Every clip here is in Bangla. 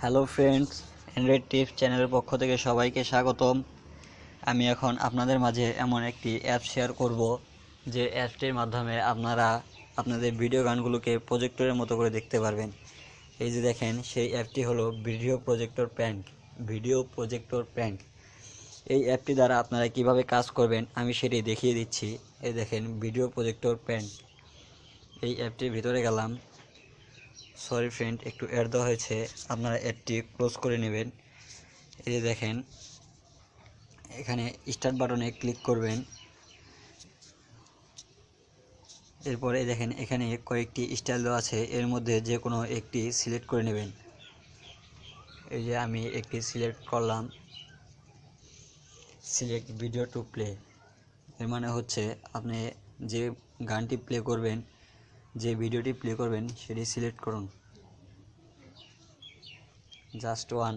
হ্যালো ফ্রেন্ডস, অ্যান্ড্রয়েড টিপস চ্যানেলের পক্ষ থেকে সবাইকে স্বাগতম। আমি এখন আপনাদের মাঝে এমন একটি অ্যাপ শেয়ার করব যে অ্যাপটির মাধ্যমে আপনারা আপনাদের ভিডিও গানগুলোকে প্রজেক্টরের মতো করে দেখতে পারবেন। এই যে দেখেন, সেই অ্যাপটি হলো ভিডিও প্রজেক্টর প্র্যাঙ্ক। এই অ্যাপটি দ্বারা আপনারা কিভাবে কাজ করবেন আমি সেটি দেখিয়ে দিচ্ছি। এই দেখেন, ভিডিও প্রজেক্টর প্র্যাঙ্ক। এই অ্যাপটির ভিতরে গেলাম। সরি ফ্রেন্ড, একটু অ্যাড দেওয়া হয়েছে, আপনারা অ্যাডটি ক্লোজ করে নেবেন। এই যে দেখেন, এখানে স্টার্ট বাটনে ক্লিক করবেন। এরপরে দেখেন, এখানে কয়েকটি স্টাইল দেওয়া আছে, এর মধ্যে যে কোনো একটি সিলেক্ট করে নেবেন। এই যে আমি একটি সিলেক্ট করলাম, সিলেক্ট ভিডিও টু প্লে। এর মানে হচ্ছে আপনি যে গানটি প্লে করবেন, যে ভিডিওটি প্লে করবেন সেটি সিলেক্ট করুন। Just one.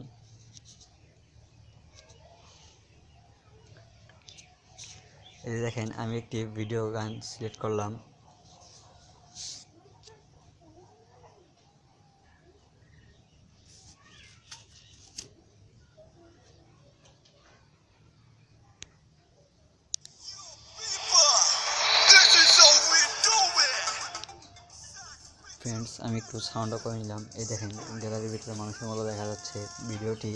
এই দেখেন, আমি একটি ভিডিও গান সিলেক্ট করলাম। ফ্রেন্ডস, আমি একটু সাউন্ডও করে নিলাম। এই দেখেন, গ্যালারির ভিতরে মানুষের মতো দেখা যাচ্ছে। ভিডিওটি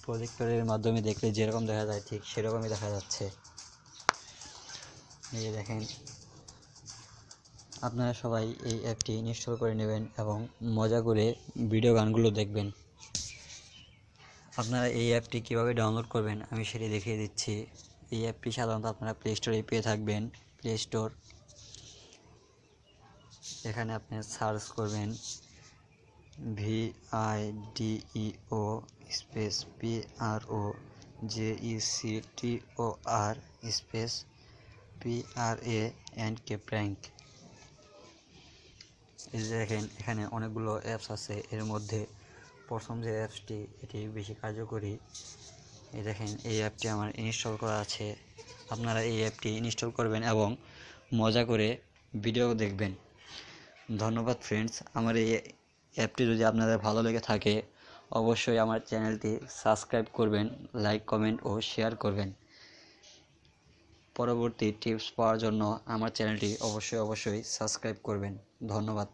প্রজেক্টরের মাধ্যমে দেখলে যেরকম দেখা যায় ঠিক সেরকমই দেখা যাচ্ছে। এই দেখেন, আপনারা সবাই এই অ্যাপটি ইনস্টল করে নেবেন এবং মজা করে ভিডিও গানগুলো দেখবেন। আপনারা এই অ্যাপটি কীভাবে ডাউনলোড করবেন আমি সেটি দেখিয়ে দিচ্ছি। এই অ্যাপটি সাধারণত আপনারা প্লে স্টোরে পেয়ে থাকবেন। প্লে স্টোর, এখানে আপনি সার্চ করবেন VIDEO space PROJECTOR space PRANK prank. এই যে দেখেন, এখানে অনেকগুলো অ্যাপস আছে। এর মধ্যে প্রথম যে অ্যাপসটি, এটি বেশি কার্যকরী। এই দেখেন, এই অ্যাপটি আমার ইনস্টল করা আছে। আপনারা এই অ্যাপটি ইনস্টল করবেন এবং মজা করে ভিডিও দেখবেন। ধন্যবাদ ফ্রেন্ডস। আমার এই অ্যাপটি যদি আপনাদের ভালো লেগে থাকে অবশ্যই আমার চ্যানেলটি সাবস্ক্রাইব করবেন, লাইক, কমেন্ট ও শেয়ার করবেন। পরবর্তী টিপস পাওয়ার জন্য আমার চ্যানেলটি অবশ্যই সাবস্ক্রাইব করবেন। ধন্যবাদ।